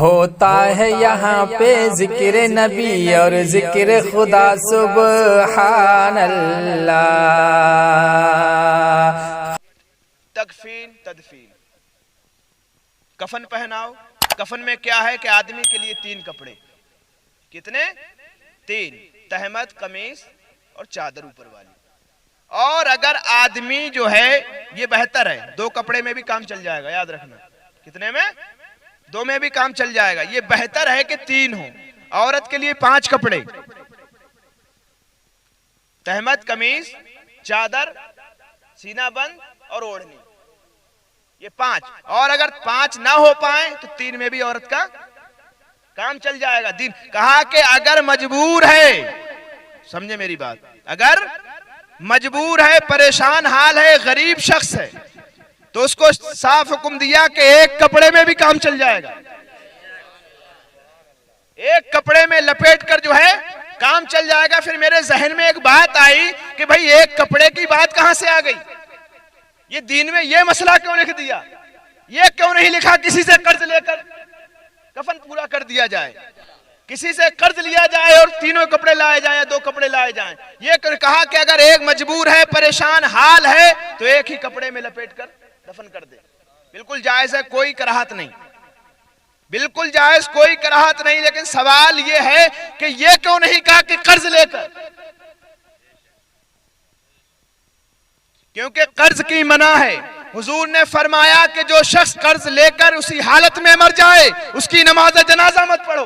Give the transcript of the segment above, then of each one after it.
होता है यहाँ पे जिक्र नबी और जिक्र खुदा सुबहान अल्लाह। तकफीन तदफीन, कफन पहनाओ। कफन में क्या है कि आदमी के लिए 3 कपड़े, कितने? 3, तहमत, कमीज और चादर ऊपर वाली। और अगर आदमी जो है, ये बेहतर है, 2 कपड़े में भी काम चल जाएगा, याद रखना। कितने में? 2 में भी काम चल जाएगा। ये बेहतर है कि 3 हो। औरत के लिए 5 कपड़े, तहमत, कमीज, चादर, सीना बंद और ओढ़नी, ये 5। और अगर 5 ना हो पाए तो 3 में भी औरत का काम चल जाएगा। दिन कहा कि अगर मजबूर है, समझे मेरी बात, अगर मजबूर है, परेशान हाल है, गरीब शख्स है, तो उसको साफ हुक्म दिया कि 1 कपड़े में भी काम चल जाएगा। 1 कपड़े में लपेट कर जो है काम चल जाएगा। फिर मेरे जहन में एक बात आई कि भाई 1 कपड़े की बात कहां से आ गई? ये दीन में ये मसला क्यों लिख दिया? ये क्यों नहीं लिखा किसी से कर्ज लेकर कफन पूरा कर दिया जाए, किसी से कर्ज लिया जाए और 3 कपड़े लाए जाए या 2 कपड़े लाए जाएं? ये कहा कि अगर एक मजबूर है, परेशान हाल है, तो 1 ही कपड़े में लपेट कर दफन कर दे। बिल्कुल जायज है, कोई कराहत नहीं, बिल्कुल जायज, कोई कराहत नहीं। लेकिन सवाल ये है कि ये क्यों नहीं कहा कि कर्ज लेकर? क्योंकि कर्ज की मना है। हुजूर ने फरमाया कि जो शख्स कर्ज लेकर उसी हालत में मर जाए, उसकी नमाज जनाजा मत पढ़ो।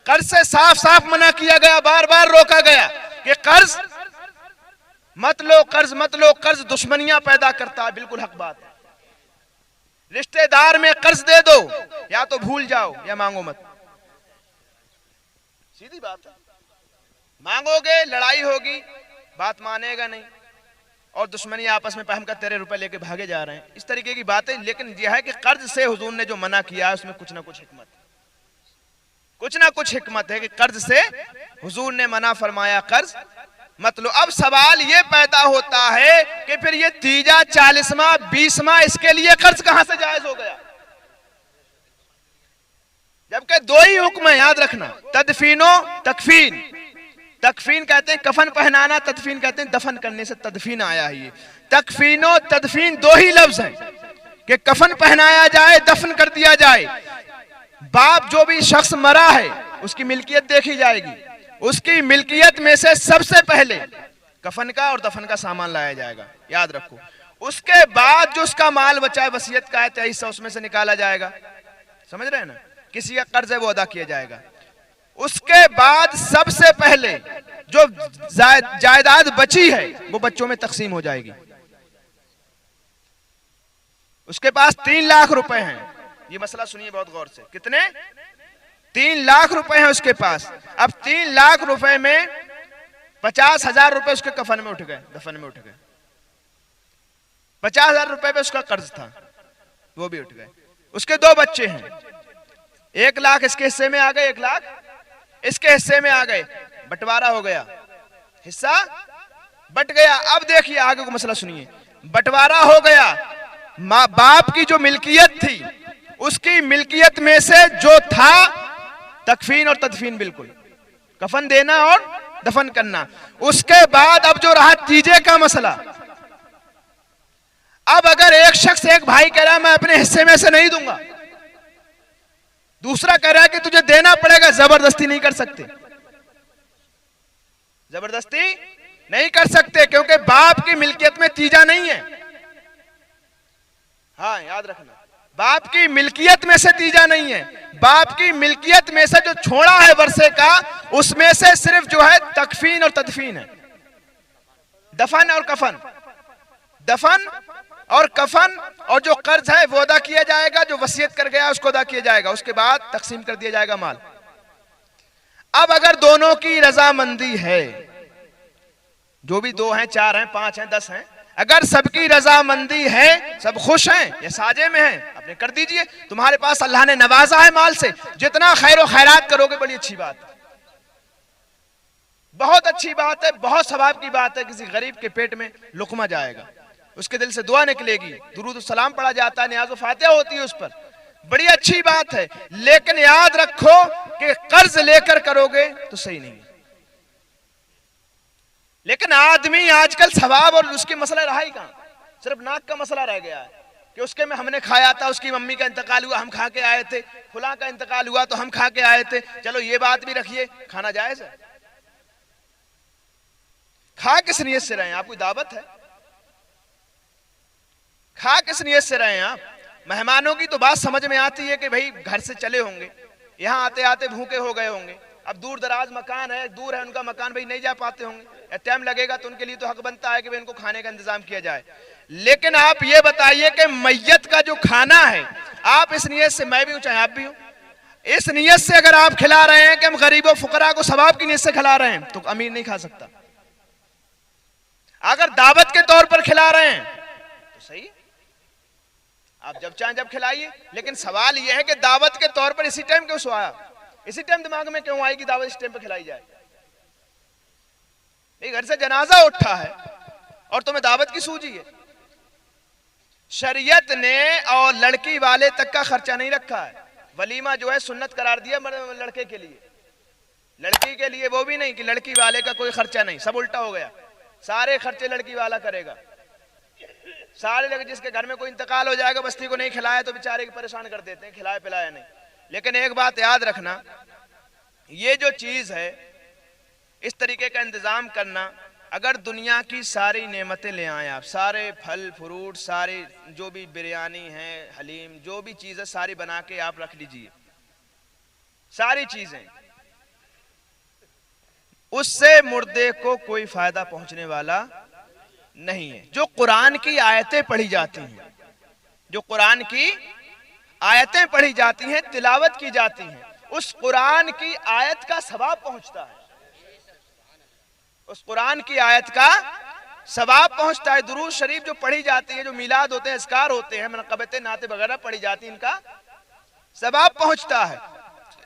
कर्ज से साफ साफ मना किया गया, बार बार रोका गया कि कर्ज मत लो, कर्ज मत लो, कर्ज दुश्मनियां पैदा करता है। बिल्कुल हक बात है। रिश्तेदार में कर्ज दे दो, या तो भूल जाओ या मांगो मत, सीधी बात है। मांगोगे लड़ाई होगी, बात मानेगा नहीं, और दुश्मनी आपस में पहम कर तेरे रुपए लेके भागे जा रहे हैं, इस तरीके की बातें। लेकिन यह है कि कर्ज से हुजूर ने जो मना किया है उसमें कुछ ना कुछ हिकमत, कुछ ना कुछ हिकमत है कि कर्ज से हुजूर ने मना फरमाया, कर्ज मत लो। अब सवाल ये पैदा होता है कि फिर ये 3, 40, 20 इसके लिए कर्ज कहां से जायज हो गया? जबकि 2 ही हुक्म है, याद रखना, तदफीनो तकफीन। तकफीन कहते हैं कफन पहनाना, तदफीन कहते हैं दफन करने से तदफीन आया है। ये तकफीनो तदफीन 2 ही लफ्ज हैं कि कफन पहनाया जाए, दफन कर दिया जाए। बाप जो भी शख्स मरा है उसकी मिल्कियत देखी जाएगी, उसकी मिल्कियत में से सबसे पहले कफन का और दफन का सामान लाया जाएगा, याद रखो। उसके बाद जो उसका माल बचा है वसीयत का है 2300, उसमें से निकाला जाएगा, समझ रहे हैं ना? किसी का कर्ज है वो अदा किया जाएगा। उसके बाद सबसे पहले जो जायदाद बची है वो बच्चों में तकसीम हो जाएगी। उसके पास 3 लाख रुपए हैं, ये मसला सुनिए बहुत गौर से। कितने? 3 लाख रुपए हैं उसके पास। अब 3 लाख रुपए में 50,000 रुपए उसके कफन में उठ गए, दफन में उठ गए। 50,000 रुपए पे उसका कर्ज था, वो भी उठ गए। उसके 2 बच्चे हैं, 1 लाख इसके हिस्से में आ गए, 1 लाख इसके हिस्से में आ गए, बंटवारा हो गया, हिस्सा बट गया। अब देखिए आगे को मसला सुनिए। बंटवारा हो गया, माँ बाप की जो मिल्कियत थी उसकी मिल्कियत में से जो था तकफीन और तदफीन, बिल्कुल कफन देना और दफन करना। उसके बाद अब जो रहा तीजे का मसला। अब अगर एक शख्स, एक भाई कह रहा है मैं अपने हिस्से में से नहीं दूंगा, दूसरा कह रहा है कि तुझे देना पड़ेगा, जबरदस्ती नहीं कर सकते, जबरदस्ती नहीं कर सकते, क्योंकि बाप की मिल्कियत में तीजा नहीं है। हाँ याद रखना, बाप की मिल्कियत में से तीजा नहीं है। बाप की मिल्कियत में से जो छोड़ा है वर्षे का, उसमें से सिर्फ जो है तकफीन और तदफीन है, दफन और कफन, दफन और कफन, और जो कर्ज है वो अदा किया जाएगा, जो वसीयत कर गया उसको अदा किया जाएगा, उसके बाद तकसीम कर दिया जाएगा माल। अब अगर दोनों की रजामंदी है, जो भी 2 हैं, 4 हैं, 5 हैं, 10 हैं, अगर सबकी रजामंदी है, सब खुश हैं, ये साजे में हैं, अपने कर दीजिए। तुम्हारे पास अल्लाह ने नवाजा है माल से, जितना खैर और खैरात करोगे बड़ी अच्छी बात है, बहुत अच्छी बात है, बहुत सवाब की बात है। किसी गरीब के पेट में लुकमा जाएगा, उसके दिल से दुआ निकलेगी, दुरूद सलाम पढ़ा जाता है, नियाज़ व फातिहा होती है उस पर, बड़ी अच्छी बात है, लेकिन याद रखो कि कर्ज लेकर करोगे तो सही नहीं है। लेकिन आदमी आजकल सवाब और उसकी मसला रहा ही कहां, सिर्फ नाक का मसला रह गया है कि उसके में हमने खाया था, उसकी मम्मी का इंतकाल हुआ हम खा के आए थे, फुला का इंतकाल हुआ तो हम खा के आए थे। चलो ये बात भी रखिए, खाना जायज है? खा किस नियत से रहे हैं आप? कोई दावत है? खा किस नियत से रहे हैं आप? मेहमानों की तो बात समझ में आती है कि भाई घर से चले होंगे, यहां आते आते भूखे हो गए होंगे, अब दूर दराज मकान है, दूर है उनका मकान, भाई नहीं जा पाते होंगे, टाइम लगेगा तो उनके लिए तो हक बनता है कि भाई इनको खाने का इंतजाम किया जाए। लेकिन आप ये बताइए कि मैयत का जो खाना है, आप इस नियत से, मैं भी हूं चाहे आप भी हो, इस नियत से अगर आप खिला रहे हैं कि हम गरीबों फुकरा को सवाब की नियत से खिला रहे हैं, तो अमीर नहीं खा सकता। अगर दावत के तौर पर खिला रहे हैं तो सही है, आप जब चाहें जब खिलाइए। लेकिन सवाल यह है कि दावत के तौर पर इसी टाइम क्यों सोया, इसी टाइम दिमाग में क्यों आई कि दावत इस टाइम पर खिलाई जाए? घर से जनाजा उठा है और तुम्हें दावत की सूझी है। शरीयत ने और लड़की वाले तक का खर्चा नहीं रखा है। वलीमा जो है सुन्नत करार दिया लड़के के लिए, लड़की के लिए वो भी नहीं कि लड़की वाले का कोई खर्चा नहीं, सब उल्टा हो गया, सारे खर्चे लड़की वाला करेगा। सारे लोग जिसके घर में कोई इंतकाल हो जाएगा, बस्ती को नहीं खिलाया तो बेचारे को परेशान कर देते हैं, खिलाया पिलाया नहीं। लेकिन एक बात याद रखना, ये जो चीज है, इस तरीके का इंतजाम करना, अगर दुनिया की सारी नेमतें ले आए आप, सारे फल फ्रूट, सारे जो भी बिरयानी है, हलीम, जो भी चीज है सारी बना के आप रख लीजिए, सारी चीजें, उससे मुर्दे को कोई फायदा पहुंचने वाला नहीं है। जो कुरान की आयतें पढ़ी जाती हैं, जो कुरान की आयतें पढ़ी जाती हैं, तिलावत की जाती हैं, उस कुरान की आयत का सवाब पहुंचता है, उस कुरान की आयत का सवाब पहुंचता है। दुरूद शरीफ जो पढ़ी जाती है, जो मिलाद होते हैं, अस्कार होते हैं, मनक़बतें, नाते वगैरह पढ़ी जाती हैं, इनका सवाब पहुंचता है।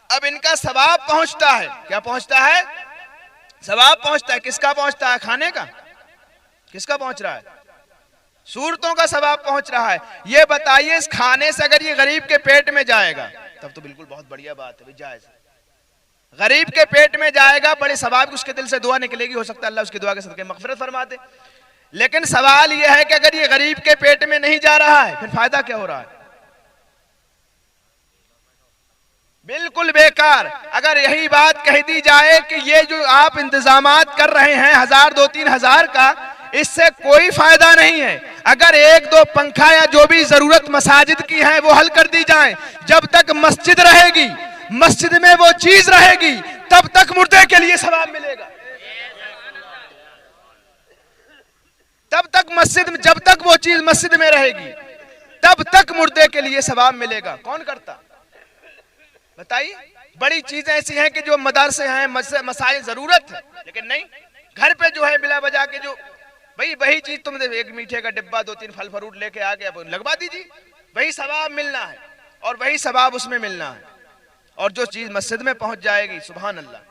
अब इनका सवाब पहुंचता है, क्या पहुंचता है? सवाब पहुंचता है। किसका पहुंचता है? खाने का। किसका पहुंच रहा है? सूरतों का सवाब पहुंच रहा है। ये बताइए, इस खाने से अगर ये गरीब के पेट में जाएगा तब तो बिल्कुल बहुत बढ़िया बात है, जायज। गरीब के पेट में जाएगा, बड़े सवाब की उसके दिल से दुआ निकलेगी, हो सकता है अल्लाह उसकी दुआ के सदके मग़फ़िरत फरमा दे। लेकिन सवाल यह है कि अगर ये गरीब के पेट में नहीं जा रहा है, फिर फायदा क्या हो रहा है? बिल्कुल बेकार। अगर यही बात कह दी जाए कि ये जो आप इंतजामात कर रहे हैं 1000, 2, 3 हजार का, इससे कोई फायदा नहीं है। अगर 1-2 पंखा या जो भी जरूरत मसाजिद की है वो हल कर दी जाए, जब तक मस्जिद रहेगी, मस्जिद में वो चीज रहेगी, तब तक मुर्दे के लिए सवाब मिलेगा। तब तक मस्जिद, जब तक वो चीज मस्जिद में रहेगी, तब तक मुर्दे के लिए सवाब मिलेगा। कौन करता बताइए? बड़ी चीजें ऐसी हैं कि जो मदरसे हैं, मसाइल जरूरत है, लेकिन नहीं, घर पे जो है बिला वजह के जो, भाई वही चीज तुम एक मीठे का डिब्बा 2-3 फल फ्रूट लेके आ गया, लगवा दीजिए, वही सवाब मिलना है और वही सवाब उसमें मिलना है। और जो चीज मस्जिद में पहुंच जाएगी, सुभान अल्लाह,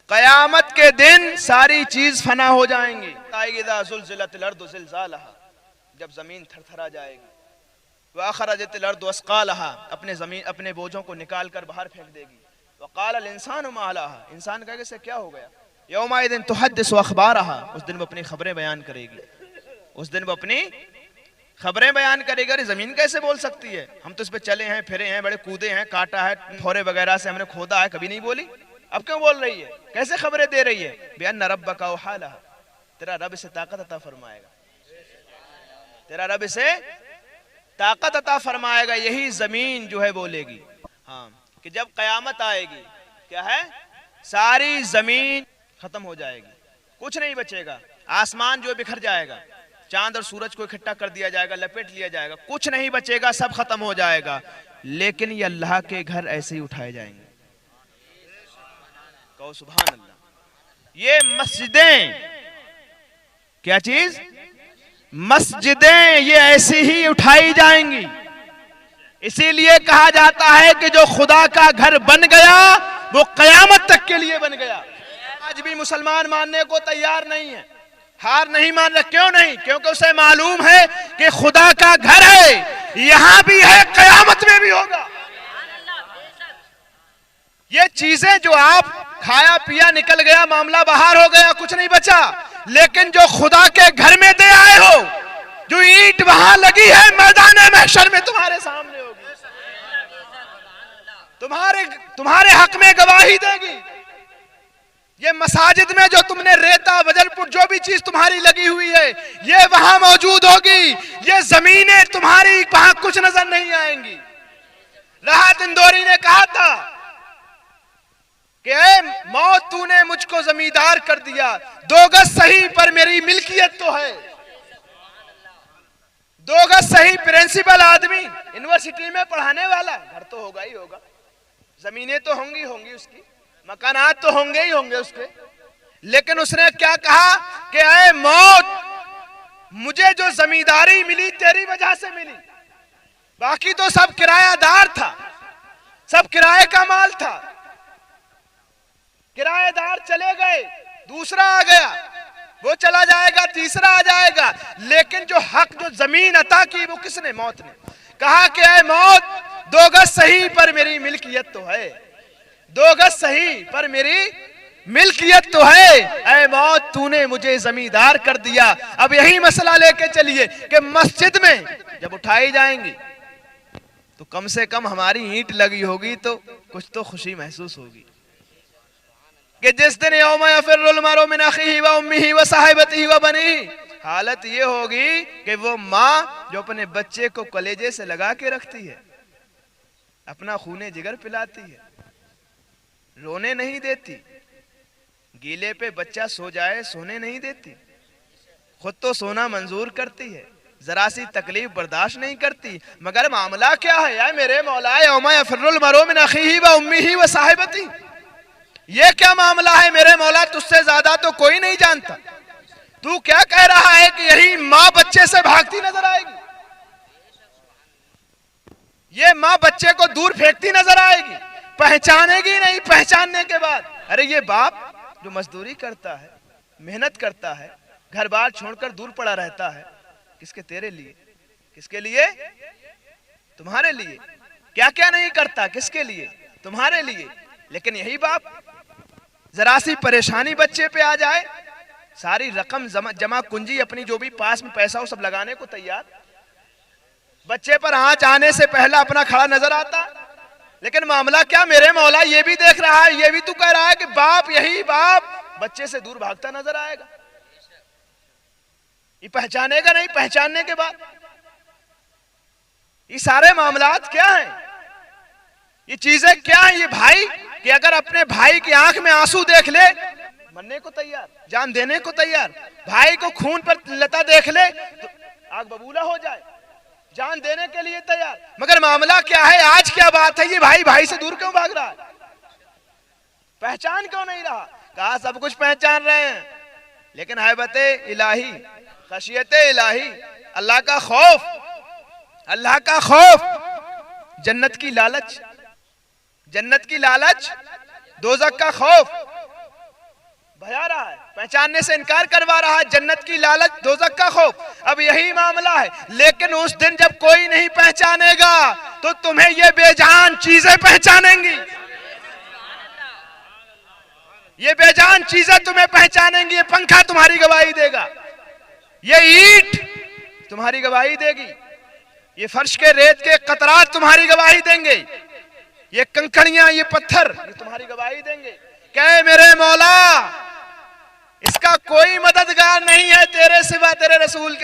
कयामत के दिन सारी चीज फना हो जाएंगी। जब जमीन थरथरा जाएगी, अपने जमीन, अपने बोझों को निकाल कर बाहर फेंक देगी। वक़ाल इंसान मा लहा, इंसान कहेगा इससे क्या हो गया? यौमाइदिन तुहद्दिसु अख़बारहा, उस दिन वो अपनी खबरें बयान करेगी, उस दिन वो अपनी खबरें बयान करेगी। अरे जमीन कैसे बोल सकती है? हम तो इस पे चले हैं, फिरे हैं, बड़े कूदे हैं, काटा है, फोरे वगैरह से हमने खोदा है, कभी नहीं बोली, अब क्यों बोल रही है? कैसे खबरें दे रही है? बिअन्न रब्बका औहा लहा, तेरा रब इसे ताकत अता फरमाएगा, तेरा रब इसे ताकत अता फरमाएगा। यही जमीन जो है बोलेगी। हाँ, कि जब कयामत आएगी, क्या है? सारी जमीन खत्म हो जाएगी, कुछ नहीं बचेगा, आसमान जो बिखर जाएगा, चांद और सूरज को इकट्ठा कर दिया जाएगा, लपेट लिया जाएगा, कुछ नहीं बचेगा, सब खत्म हो जाएगा। लेकिन ये अल्लाह के घर ऐसे ही उठाए जाएंगे। कहो सुभान अल्लाह। ये मस्जिदें, क्या चीज? मस्जिदें ये ऐसी ही उठाई जाएंगी। इसीलिए कहा जाता है कि जो खुदा का घर बन गया वो कयामत तक के लिए बन गया। आज भी मुसलमान मानने को तैयार नहीं है, हार नहीं मान रहा। क्यों नहीं? क्योंकि उसे मालूम है कि खुदा का घर है, यहां भी है, कयामत में भी होगा। ये चीजें जो आप खाया पिया निकल गया, मामला बाहर हो गया, कुछ नहीं बचा, लेकिन जो खुदा के घर में दे आए हो, जो ईंट वहां लगी है मैदान महशर में तुम्हारे सामने होगी, तुम्हारे हक में गवाही देगी। ये मसाजिद में जो तुमने रेता वजलपुर जो भी चीज तुम्हारी लगी हुई है, ये वहां मौजूद होगी। ये जमीनें तुम्हारी वहां कुछ नजर नहीं आएंगी। राहत इंदौरी ने कहा था कि ऐ मौत तूने मुझको जमींदार कर दिया, 2 गज सही पर मेरी मिल्कियत तो है। 2 गज सही प्रिंसिपल आदमी, यूनिवर्सिटी में पढ़ाने वाला, घर तो होगा ही होगा, जमीनें तो होंगी उसकी, मकानात तो होंगे ही होंगे उसके, लेकिन उसने क्या कहा कि ऐ मौत, मुझे जो जमींदारी मिली तेरी वजह से मिली, बाकी तो सब किरायादार था, सब किराए का माल था। किराएदार चले गए, दूसरा आ गया, वो चला जाएगा, तीसरा आ जाएगा, लेकिन जो हक, जो जमीन अता की, वो किसने? मौत ने। कहा कि ऐ मौत, 2 गज सही पर मेरी मिल्कियत तो है, 2 गज सही पर मेरी मिल्कियत तो है। ऐ मौत, तूने मुझे जमींदार कर दिया। अब यही मसला लेके चलिए कि मस्जिद में जब उठाई जाएंगी तो कम से कम हमारी ईंट लगी होगी तो कुछ तो खुशी महसूस होगी कि जिस दिन यौम यफिर्रुल मरउ मिन अखीही व उम्मिही व साहिबतिही व बनीही, हालत ये होगी कि वो माँ जो अपने बच्चे को कलेजे से लगा के रखती है, अपना खूने जिगर पिलाती है, रोने नहीं देती, गीले पे बच्चा सो जाए सोने नहीं देती, खुद तो सोना मंजूर करती है, जरा सी तकलीफ बर्दाश्त नहीं करती, मगर मामला क्या है? या मेरे मौला, यौम यफिर्रुल मरउ मिन अखीही व उम्मिही व साहिबतिही, ये क्या मामला है मेरे मौला? तुझसे ज्यादा तो कोई नहीं जानता। तू क्या कह रहा है कि यही माँ बच्चे से भागती नजर आएगी, ये माँ बच्चे को दूर फेंकती नजर आएगी, पहचानेगी नहीं। पहचानने के बाद, अरे ये बाप जो मजदूरी करता है, मेहनत करता है, घर बार छोड़कर दूर पड़ा रहता है, किसके? तेरे लिए। किसके लिए? तुम्हारे लिए। क्या क्या नहीं करता, किसके लिए? तुम्हारे लिए। लेकिन यही बाप जरा सी परेशानी बच्चे पे आ जाए, सारी रकम जमा कुंजी अपनी जो भी पास में पैसा हो सब लगाने को तैयार, बच्चे पर आंच आने से पहला अपना खड़ा नजर आता। लेकिन मामला क्या मेरे मौला? ये भी देख रहा है, ये भी तू कह रहा है कि बाप, यही बाप बच्चे से दूर भागता नजर आएगा, ये पहचानेगा नहीं। पहचानने के बाद ये सारे मामलात क्या हैं? ये चीजें क्या है? ये भाई कि अगर अपने भाई की आंख में आंसू देख ले, मरने को तैयार, जान देने को तैयार। भाई को खून पर लता देख ले तो आग बबूला हो जाए, जान देने के लिए तैयार। मगर मामला क्या है? आज क्या बात है? ये भाई भाई से दूर क्यों भाग रहा है? पहचान क्यों नहीं रहा? कहा सब कुछ पहचान रहे हैं, लेकिन हैबते इलाही, खशियते इलाही, अल्लाह का खौफ, अल्लाह का खौफ, जन्नत की लालच, जन्नत की लालच, दोज़ख का खौफ भया रहा है, पहचानने से इनकार करवा रहा है। जन्नत की लालच, दोज़ख का खौफ, अब यही मामला है। लेकिन उस दिन जब कोई नहीं पहचानेगा तो तुम्हें ये बेजान चीजें पहचानेंगी, ये बेजान चीजें तुम्हें पहचानेंगी। ये पंखा तुम्हारी गवाही देगा, ये ईंट तुम्हारी गवाही देगी, ये फर्श के रेत के कतरात तुम्हारी गवाही देंगे, ये कंकड़ियां, ये पत्थर, ये तुम्हारी गवाही देंगे। कहे मेरे मौला, इसका कोई मददगार नहीं है तेरे सिवा, तेरे रसूल के।